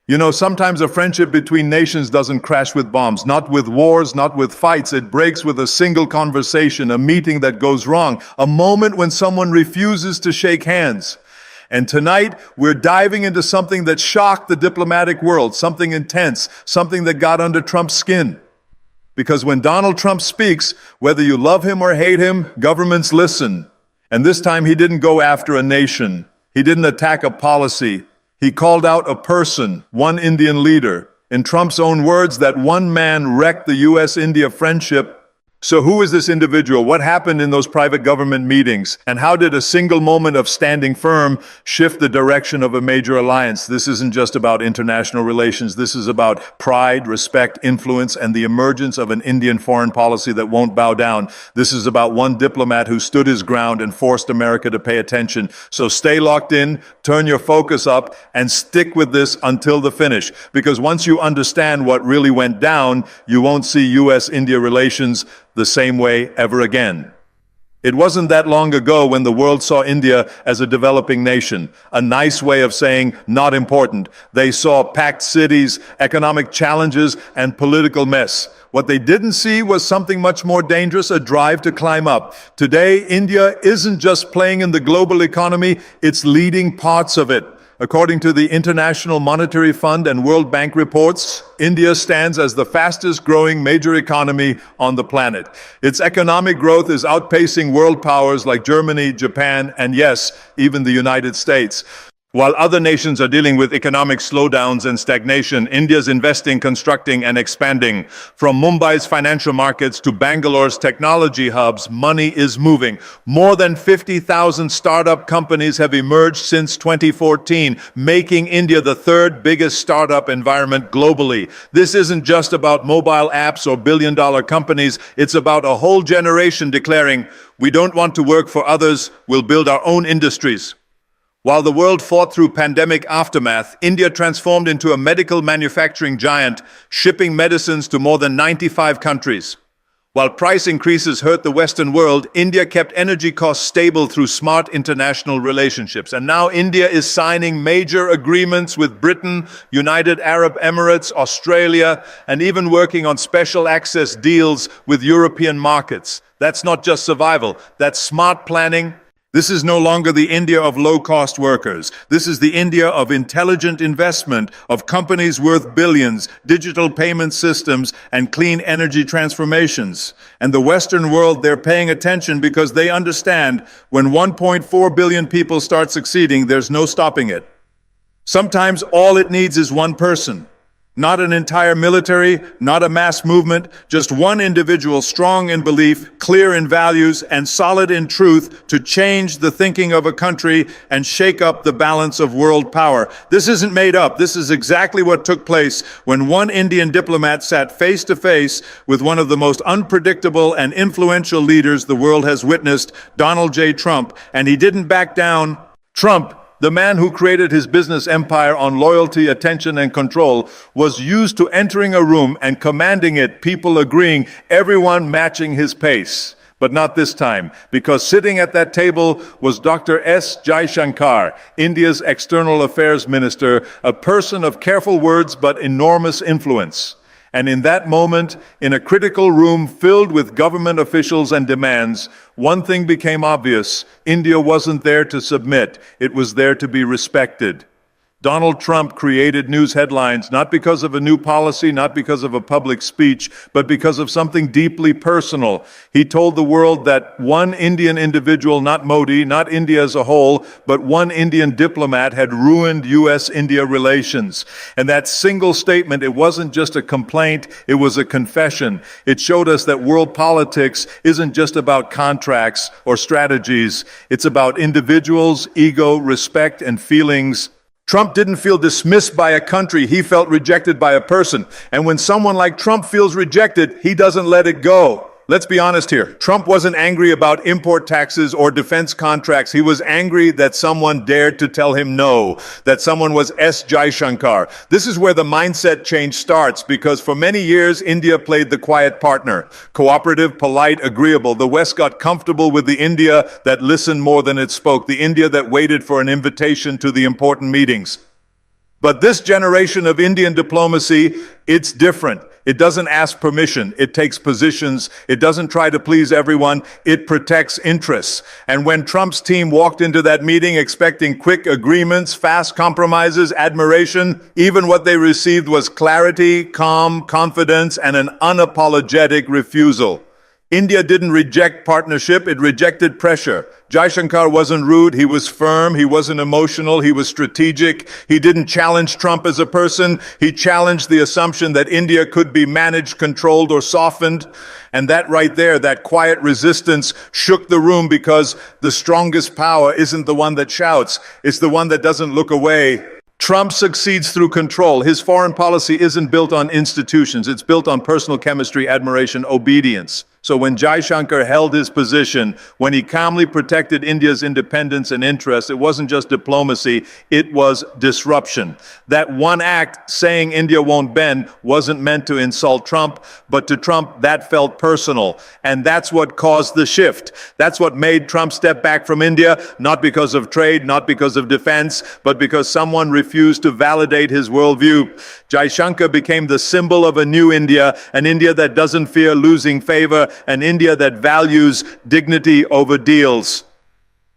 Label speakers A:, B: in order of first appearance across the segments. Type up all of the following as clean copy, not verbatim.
A: You know, sometimes a friendship between nations doesn't crash with bombs, not with wars, not with fights. It breaks with a single conversation, a meeting that goes wrong, a moment when someone refuses to shake hands. And tonight, we're diving into something that shocked the diplomatic world, something intense, something that got under Trump's skin. Because when Donald Trump speaks, whether you love him or hate him, governments listen. And this time, he didn't go after a nation. He didn't attack a policy. He called out a person, one Indian leader. In Trump's own words, that one man wrecked the U.S. India friendship. So who is this individual? What happened in those private government meetings? And how did a single moment of standing firm shift the direction of a major alliance? This isn't just about international relations. This is about pride, respect, influence, and the emergence of an Indian foreign policy that won't bow down. This is about one diplomat who stood his ground and forced America to pay attention. So stay locked in, turn your focus up, and stick with this until the finish. Because once you understand what really went down, you won't see U.S.-India relations the same way ever again. It wasn't that long ago when the world saw India as a developing nation, a nice way of saying not important. They saw packed cities, economic challenges, and political mess. What they didn't see was something much more dangerous, a drive to climb up. Today, India isn't just playing in the global economy, it's leading parts of it. According to the International Monetary Fund and World Bank reports, India stands as the fastest growing major economy on the planet. Its economic growth is outpacing world powers like Germany, Japan, and yes, even the United States. While other nations are dealing with economic slowdowns and stagnation, India's investing, constructing, and expanding. From Mumbai's financial markets to Bangalore's technology hubs, money is moving. More than 50,000 startup companies have emerged since 2014, making India the third biggest startup environment globally. This isn't just about mobile apps or billion-dollar companies. It's about a whole generation declaring, "We don't want to work for others, we'll build our own industries." While the world fought through pandemic aftermath, India transformed into a medical manufacturing giant, shipping medicines to more than 95 countries. While price increases hurt the Western world, India kept energy costs stable through smart international relationships. And now India is signing major agreements with Britain, United Arab Emirates, Australia, and even working on special access deals with European markets. That's not just survival, that's smart planning. This is no longer the India of low-cost workers. This is the India of intelligent investment, of companies worth billions, digital payment systems, and clean energy transformations. And the Western world, they're paying attention because they understand when 1.4 billion people start succeeding, there's no stopping it. Sometimes all it needs is one person. Not an entire military, not a mass movement, just one individual strong in belief, clear in values, and solid in truth to change the thinking of a country and shake up the balance of world power. This isn't made up. This is exactly what took place when one Indian diplomat sat face to face with one of the most unpredictable and influential leaders the world has witnessed, Donald J. Trump, and he didn't back down. Trump, the man who created his business empire on loyalty, attention, and control, was used to entering a room and commanding it, people agreeing, everyone matching his pace. But not this time, because sitting at that table was Dr. S. Jaishankar, India's External Affairs Minister, a person of careful words but enormous influence. And in that moment, in a critical room filled with government officials and demands, one thing became obvious. India wasn't there to submit. It was there to be respected. Donald Trump created news headlines not because of a new policy, not because of a public speech, but because of something deeply personal. He told the world that one Indian individual, not Modi, not India as a whole, but one Indian diplomat had ruined U.S.-India relations. And that single statement, it wasn't just a complaint, it was a confession. It showed us that world politics isn't just about contracts or strategies. It's about individuals, ego, respect, and feelings. Trump didn't feel dismissed by a country, he felt rejected by a person. And when someone like Trump feels rejected, he doesn't let it go. Let's be honest here. Trump wasn't angry about import taxes or defense contracts. He was angry that someone dared to tell him no, that someone was S. Jaishankar. This is where the mindset change starts, because for many years, India played the quiet partner. Cooperative, polite, agreeable. The West got comfortable with the India that listened more than it spoke, the India that waited for an invitation to the important meetings. But this generation of Indian diplomacy, it's different. It doesn't ask permission. It takes positions. It doesn't try to please everyone. It protects interests. And when Trump's team walked into that meeting expecting quick agreements, fast compromises, admiration, even what they received was clarity, calm, confidence, and an unapologetic refusal. India didn't reject partnership, it rejected pressure. Jaishankar wasn't rude, he was firm, he wasn't emotional, he was strategic. He didn't challenge Trump as a person, he challenged the assumption that India could be managed, controlled, or softened. And that right there, that quiet resistance shook the room, because the strongest power isn't the one that shouts, it's the one that doesn't look away. Trump succeeds through control. His foreign policy isn't built on institutions. It's built on personal chemistry, admiration, obedience. So when Jaishankar held his position, when he calmly protected India's independence and interests, it wasn't just diplomacy, it was disruption. That one act, saying India won't bend, wasn't meant to insult Trump, but to Trump that felt personal. And that's what caused the shift. That's what made Trump step back from India, not because of trade, not because of defense, but because someone refused to validate his worldview. Jaishankar became the symbol of a new India, an India that doesn't fear losing favor, an India that values dignity over deals.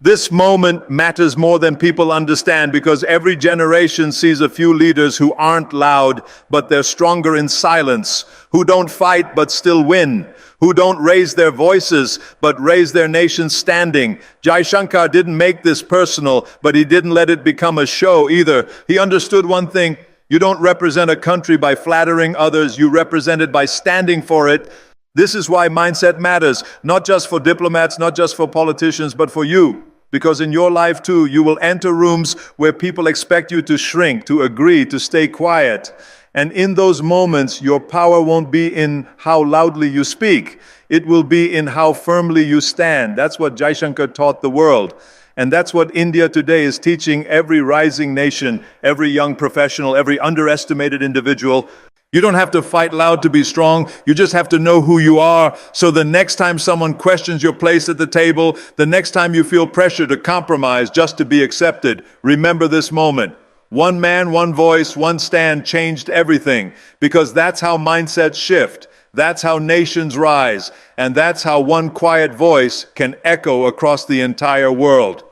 A: This moment matters more than people understand, because every generation sees a few leaders who aren't loud, but they're stronger in silence, who don't fight but still win, who don't raise their voices but raise their nation's standing. Jaishankar didn't make this personal, but he didn't let it become a show either. He understood one thing: you don't represent a country by flattering others, you represent it by standing for it. This is why mindset matters, not just for diplomats, not just for politicians, but for you. Because in your life too, you will enter rooms where people expect you to shrink, to agree, to stay quiet. And in those moments, your power won't be in how loudly you speak. It will be in how firmly you stand. That's what Jaishankar taught the world. And that's what India today is teaching every rising nation, every young professional, every underestimated individual. You don't have to fight loud to be strong. You just have to know who you are. So the next time someone questions your place at the table, the next time you feel pressure to compromise just to be accepted, remember this moment. One man, one voice, one stand changed everything. Because that's how mindsets shift. That's how nations rise. And that's how one quiet voice can echo across the entire world.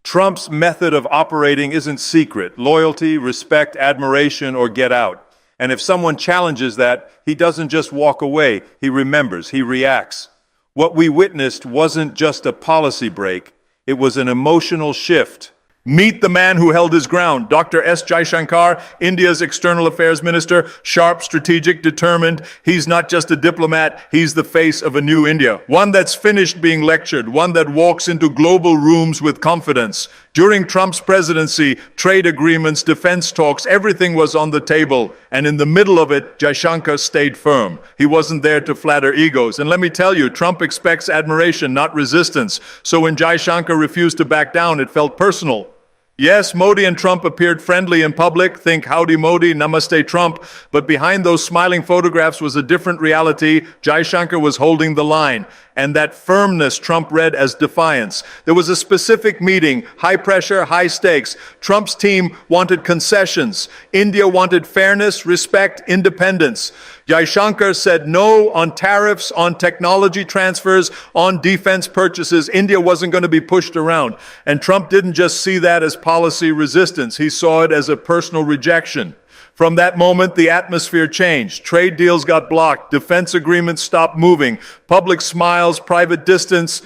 A: Trump's method of operating isn't secret. Loyalty, respect, admiration, or get out. And if someone challenges that, he doesn't just walk away, he remembers, he reacts. What we witnessed wasn't just a policy break, it was an emotional shift. Meet the man who held his ground, Dr. S. Jaishankar, India's External Affairs Minister, sharp, strategic, determined. He's not just a diplomat, he's the face of a new India. One that's finished being lectured, one that walks into global rooms with confidence. During Trump's presidency, trade agreements, defense talks, everything was on the table. And in the middle of it, Jaishankar stayed firm. He wasn't there to flatter egos. And let me tell you, Trump expects admiration, not resistance. So when Jaishankar refused to back down, it felt personal. Yes, Modi and Trump appeared friendly in public. Think howdy Modi, namaste Trump. But behind those smiling photographs was a different reality. Jaishankar was holding the line. And that firmness Trump read as defiance. There was a specific meeting, high pressure, high stakes. Trump's team wanted concessions. India wanted fairness, respect, independence. Jaishankar said no on tariffs, on technology transfers, on defense purchases. India wasn't going to be pushed around. And Trump didn't just see that as policy resistance. He saw it as a personal rejection. From that moment, the atmosphere changed. Trade deals got blocked. Defense agreements stopped moving. Public smiles, private distance.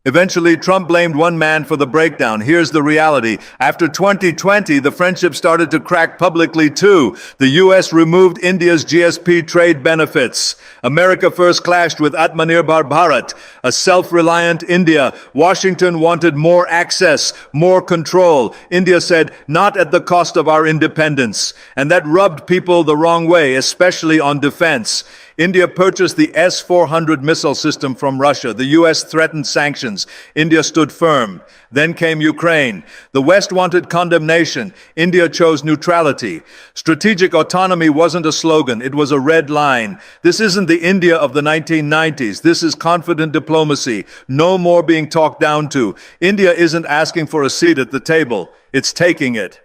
A: Eventually, Trump blamed one man for the breakdown. Here's the reality. After 2020, the friendship started to crack publicly too. The U.S. removed India's GSP trade benefits. America first clashed with Atmanirbhar Bharat, a self-reliant India. Washington wanted more access, more control. India said, not at the cost of our independence. And that rubbed people the wrong way, especially on defense. India purchased the S-400 missile system from Russia. The U.S. threatened sanctions. India stood firm. Then came Ukraine. The West wanted condemnation. India chose neutrality. Strategic autonomy wasn't a slogan. It was a red line. This isn't the India of the 1990s. This is confident diplomacy. No more being talked down to. India isn't asking for a seat at the table. It's taking it.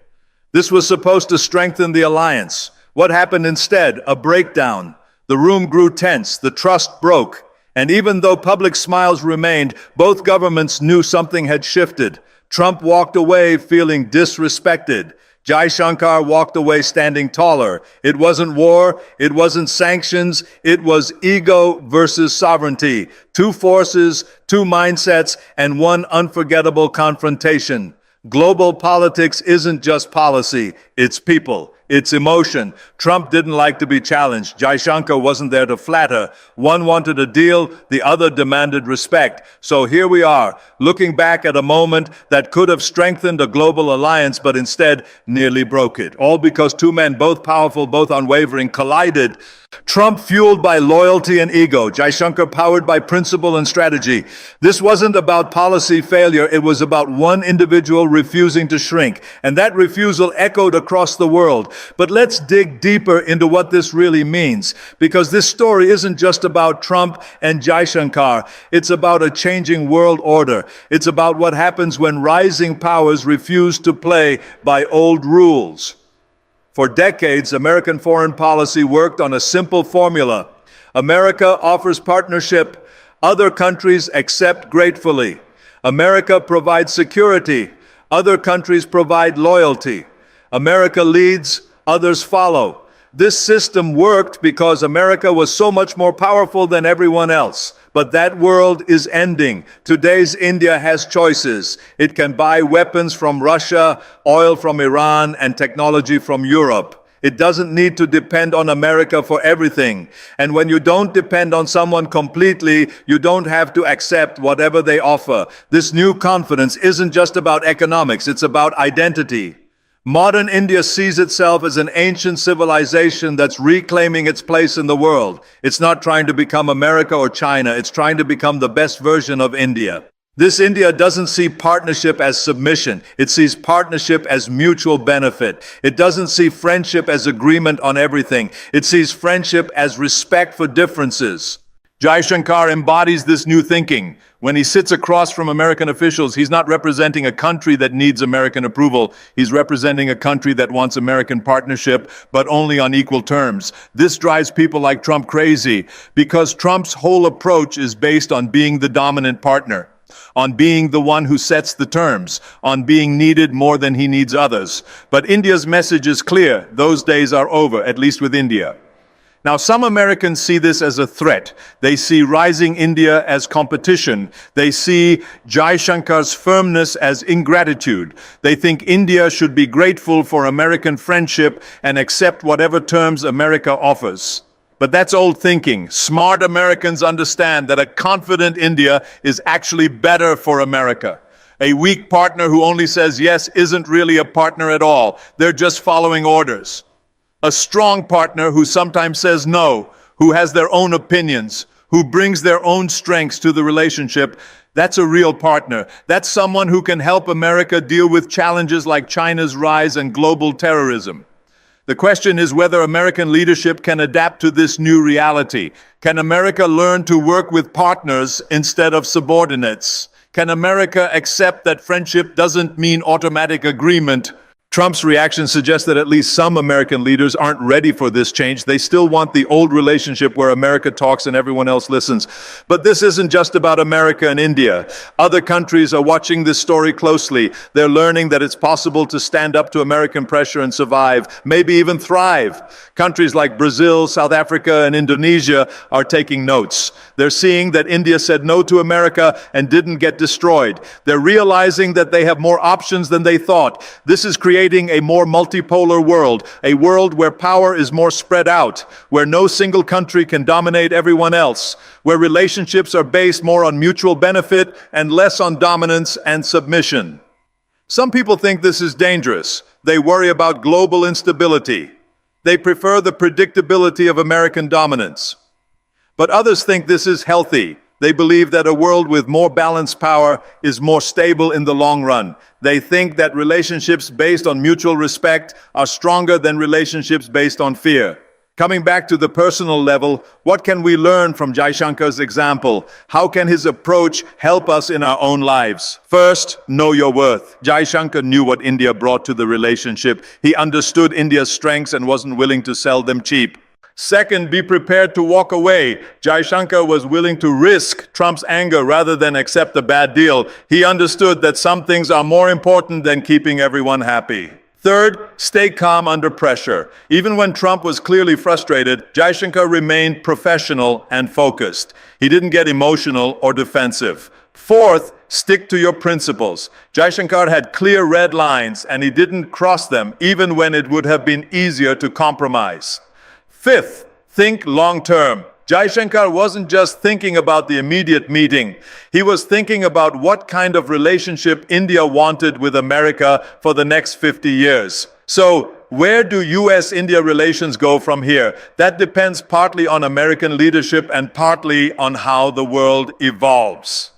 A: This was supposed to strengthen the alliance. What happened instead? A breakdown. The room grew tense, the trust broke, and even though public smiles remained, both governments knew something had shifted. Trump walked away feeling disrespected. Jaishankar walked away standing taller. It wasn't war, it wasn't sanctions, it was ego versus sovereignty. Two forces, two mindsets, and one unforgettable confrontation. Global politics isn't just policy, it's people. It's emotion. Trump didn't like to be challenged. Jaishankar wasn't there to flatter. One wanted a deal, the other demanded respect. So here we are, looking back at a moment that could have strengthened a global alliance, but instead nearly broke it. All because two men, both powerful, both unwavering, collided. Trump fueled by loyalty and ego, Jaishankar powered by principle and strategy. This wasn't about policy failure, it was about one individual refusing to shrink. And that refusal echoed across the world. But let's dig deeper into what this really means, because this story isn't just about Trump and Jaishankar. It's about a changing world order. It's about what happens when rising powers refuse to play by old rules. For decades, American foreign policy worked on a simple formula. America offers partnership. Other countries accept gratefully. America provides security. Other countries provide loyalty. America leads, others follow. This system worked because America was so much more powerful than everyone else. But that world is ending. Today's India has choices. It can buy weapons from Russia, oil from Iran, and technology from Europe. It doesn't need to depend on America for everything. And when you don't depend on someone completely, you don't have to accept whatever they offer. This new confidence isn't just about economics, it's about identity. Modern India sees itself as an ancient civilization that's reclaiming its place in the world. It's not trying to become America or China, it's trying to become the best version of India. This India doesn't see partnership as submission. It sees partnership as mutual benefit. It doesn't see friendship as agreement on everything. It sees friendship as respect for differences. Jaishankar embodies this new thinking. When he sits across from American officials, he's not representing a country that needs American approval. He's representing a country that wants American partnership, but only on equal terms. This drives people like Trump crazy, because Trump's whole approach is based on being the dominant partner, on being the one who sets the terms, on being needed more than he needs others. But India's message is clear. Those days are over, at least with India. Now, some Americans see this as a threat. They see rising India as competition. They see Jaishankar's firmness as ingratitude. They think India should be grateful for American friendship and accept whatever terms America offers. But that's old thinking. Smart Americans understand that a confident India is actually better for America. A weak partner who only says yes isn't really a partner at all. They're just following orders. A strong partner who sometimes says no, who has their own opinions, who brings their own strengths to the relationship, that's a real partner. That's someone who can help America deal with challenges like China's rise and global terrorism. The question is whether American leadership can adapt to this new reality. Can America learn to work with partners instead of subordinates? Can America accept that friendship doesn't mean automatic agreement? Trump's reaction suggests that at least some American leaders aren't ready for this change. They still want the old relationship where America talks and everyone else listens. But this isn't just about America and India. Other countries are watching this story closely. They're learning that it's possible to stand up to American pressure and survive, maybe even thrive. Countries like Brazil, South Africa, and Indonesia are taking notes. They're seeing that India said no to America and didn't get destroyed. They're realizing that they have more options than they thought. This is creating a more multipolar world, a world where power is more spread out, where no single country can dominate everyone else, where relationships are based more on mutual benefit and less on dominance and submission. Some people think this is dangerous. They worry about global instability. They prefer the predictability of American dominance. But others think this is healthy. They believe that a world with more balanced power is more stable in the long run. They think that relationships based on mutual respect are stronger than relationships based on fear. Coming back to the personal level, what can we learn from Jaishankar's example? How can his approach help us in our own lives? First, know your worth. Jaishankar knew what India brought to the relationship. He understood India's strengths and wasn't willing to sell them cheap. Second, be prepared to walk away. Jaishankar was willing to risk Trump's anger rather than accept a bad deal. He understood that some things are more important than keeping everyone happy. Third, stay calm under pressure. Even when Trump was clearly frustrated, Jaishankar remained professional and focused. He didn't get emotional or defensive. Fourth, stick to your principles. Jaishankar had clear red lines and he didn't cross them, even when it would have been easier to compromise. Fifth, think long-term. Jaishankar wasn't just thinking about the immediate meeting. He was thinking about what kind of relationship India wanted with America for the next 50 years. So, where do U.S. India relations go from here? That depends partly on American leadership and partly on how the world evolves.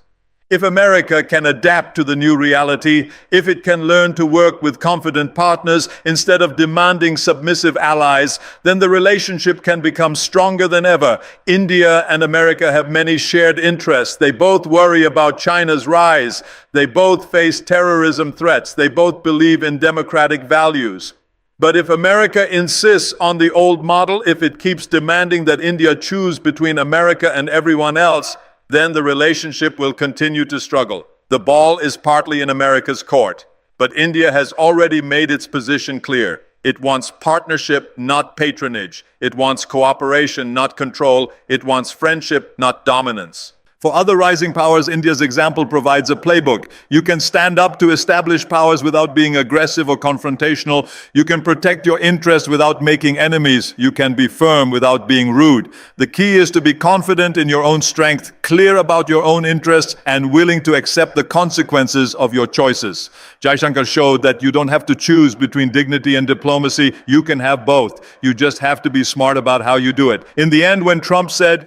A: If America can adapt to the new reality, if it can learn to work with confident partners instead of demanding submissive allies, then the relationship can become stronger than ever. India and America have many shared interests. They both worry about China's rise. They both face terrorism threats. They both believe in democratic values. But if America insists on the old model, if it keeps demanding that India choose between America and everyone else, then the relationship will continue to struggle. The ball is partly in America's court, but India has already made its position clear. It wants partnership, not patronage. It wants cooperation, not control. It wants friendship, not dominance. For other rising powers, India's example provides a playbook. You can stand up to established powers without being aggressive or confrontational. You can protect your interests without making enemies. You can be firm without being rude. The key is to be confident in your own strength, clear about your own interests, and willing to accept the consequences of your choices. Jaishankar showed that you don't have to choose between dignity and diplomacy. You can have both. You just have to be smart about how you do it. In the end, when Trump said,